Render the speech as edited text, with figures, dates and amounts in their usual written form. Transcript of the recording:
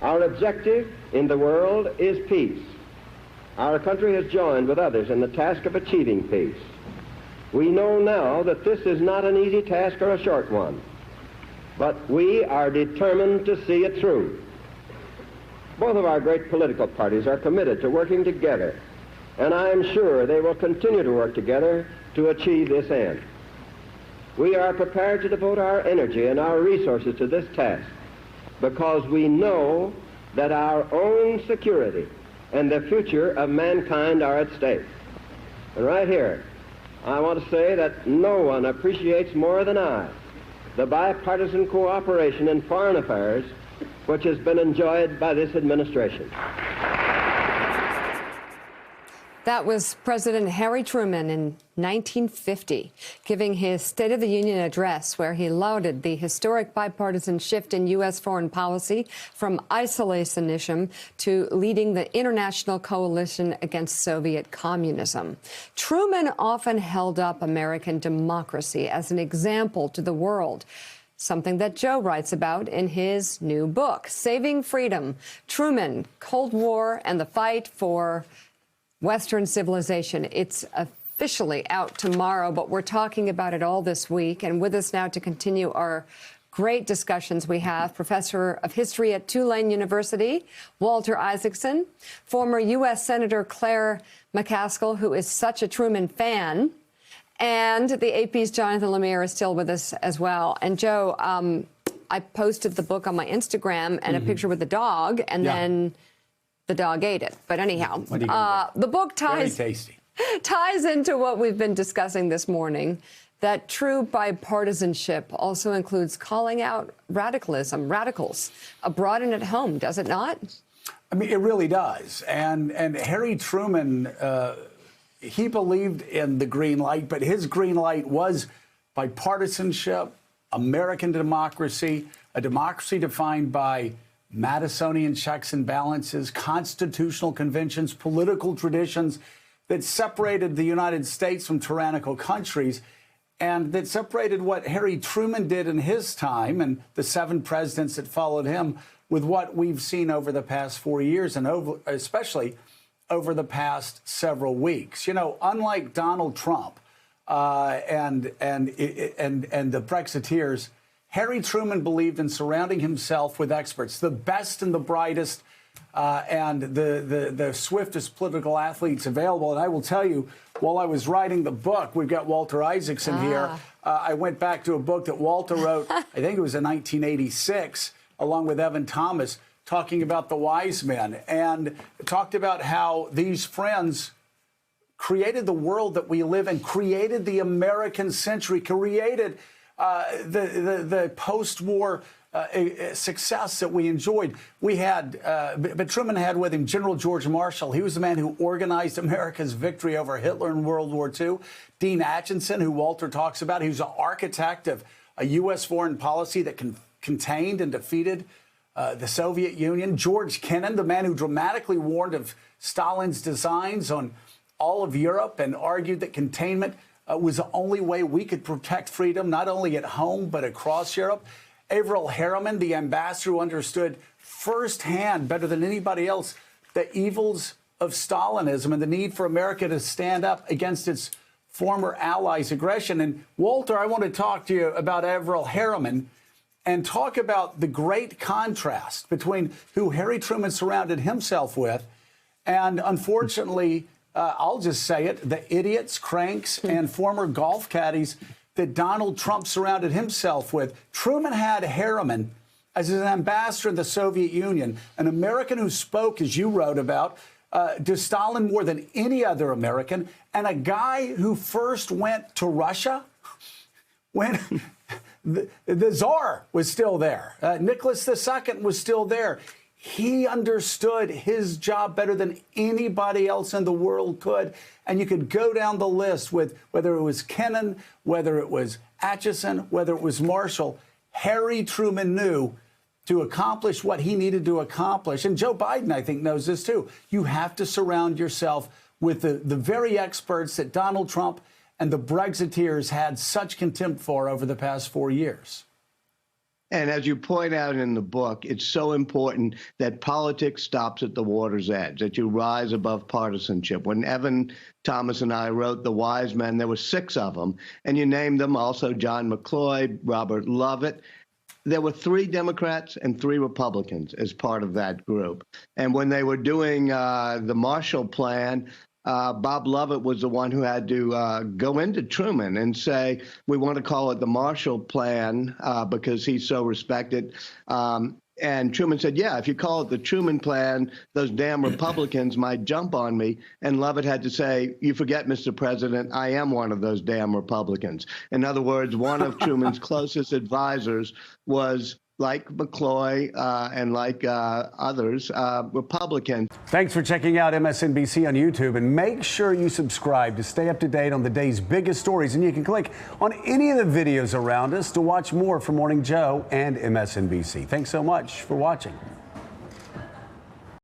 Our objective in the world is peace. Our country has joined with others in the task of achieving peace. We know now that this is not an easy task or a short one, but we are determined to see it through. Both of our great political parties are committed to working together, and I am sure they will continue to work together to achieve this end. We are prepared to devote our energy and our resources to this task because we know that our own security and the future of mankind are at stake. And right here, I want to say that no one appreciates more than I the bipartisan cooperation in foreign affairs which has been enjoyed by this administration. That was President Harry Truman in 1950, giving his State of the Union address, where he lauded the historic bipartisan shift in U.S. foreign policy from isolationism to leading the international coalition against Soviet communism. Truman often held up American democracy as an example to the world, something that Joe writes about in his new book, Saving Freedom: Truman, Cold War, and the Fight for Western Civilization. It's officially out tomorrow, but we're talking about it all this week. And with us now to continue our great discussions, we have Professor of History at Tulane University, Walter Isaacson, former U.S. Senator Claire McCaskill, who is such a Truman fan, and the AP's Jonathan Lemire is still with us as well. And Joe, I posted the book on my Instagram and a picture with the dog, and then the dog ate it. But anyhow, the book ties into what we've been discussing this morning, that true bipartisanship also includes calling out radicals abroad and at home, does it not? I mean, it really does. And Harry Truman, he believed in the green light, but his green light was bipartisanship, American democracy, a democracy defined by Madisonian checks and balances, constitutional conventions, political traditions that separated the United States from tyrannical countries, and that separated what Harry Truman did in his time and the 7 presidents that followed him with what we've seen over the past 4 years and especially over the past several weeks. You know, unlike Donald Trump and the Brexiteers, Harry Truman believed in surrounding himself with experts, the best and the brightest and the swiftest political athletes available. And I will tell you, while I was writing the book, we've got Walter Isaacson here. I went back to a book that Walter wrote, I think it was in 1986, along with Evan Thomas, talking about the wise men, and talked about how these friends created the world that we live in, created the American century, created the post-war success that we enjoyed. We had, but Truman had with him General George Marshall. He was the man who organized America's victory over Hitler in World War II. Dean Acheson, who Walter talks about, he was an architect of a U.S. foreign policy that contained and defeated the Soviet Union. George Kennan, the man who dramatically warned of Stalin's designs on all of Europe and argued that containment was the only way we could protect freedom, not only at home, but across Europe. Averell Harriman, the ambassador who understood firsthand, better than anybody else, the evils of Stalinism and the need for America to stand up against its former allies' aggression. And Walter, I want to talk to you about Averell Harriman and talk about the great contrast between who Harry Truman surrounded himself with and, unfortunately, I'll just say it, the idiots, cranks, and former golf caddies that Donald Trump surrounded himself with. Truman had Harriman as an ambassador in the Soviet Union, an American who spoke, as you wrote about, to Stalin more than any other American, and a guy who first went to Russia when the Tsar was still there. Nicholas II was still there. He understood his job better than anybody else in the world could. And you could go down the list with whether it was Kennan, whether it was Acheson, whether it was Marshall. Harry Truman knew to accomplish what he needed to accomplish. And Joe Biden, I think, knows this, too. You have to surround yourself with the very experts that Donald Trump and the Brexiteers had such contempt for over the past 4 years. And as you point out in the book, it's so important that politics stops at the water's edge, that you rise above partisanship. When Evan Thomas and I wrote The Wise Men, there were 6 of them, and you named them also John McCloy, Robert Lovett. There were 3 Democrats and 3 Republicans as part of that group. And when they were doing the Marshall Plan, Bob Lovett was the one who had to go into Truman and say, we want to call it the Marshall Plan because he's so respected. And Truman said, yeah, if you call it the Truman Plan, those damn Republicans might jump on me. And Lovett had to say, you forget, Mr. President, I am one of those damn Republicans. In other words, one of Truman's closest advisors was, like McCloy and like others, Republicans. Thanks for checking out MSNBC on YouTube, and make sure you subscribe to stay up to date on the day's biggest stories. And you can click on any of the videos around us to watch more from Morning Joe and MSNBC. Thanks so much for watching.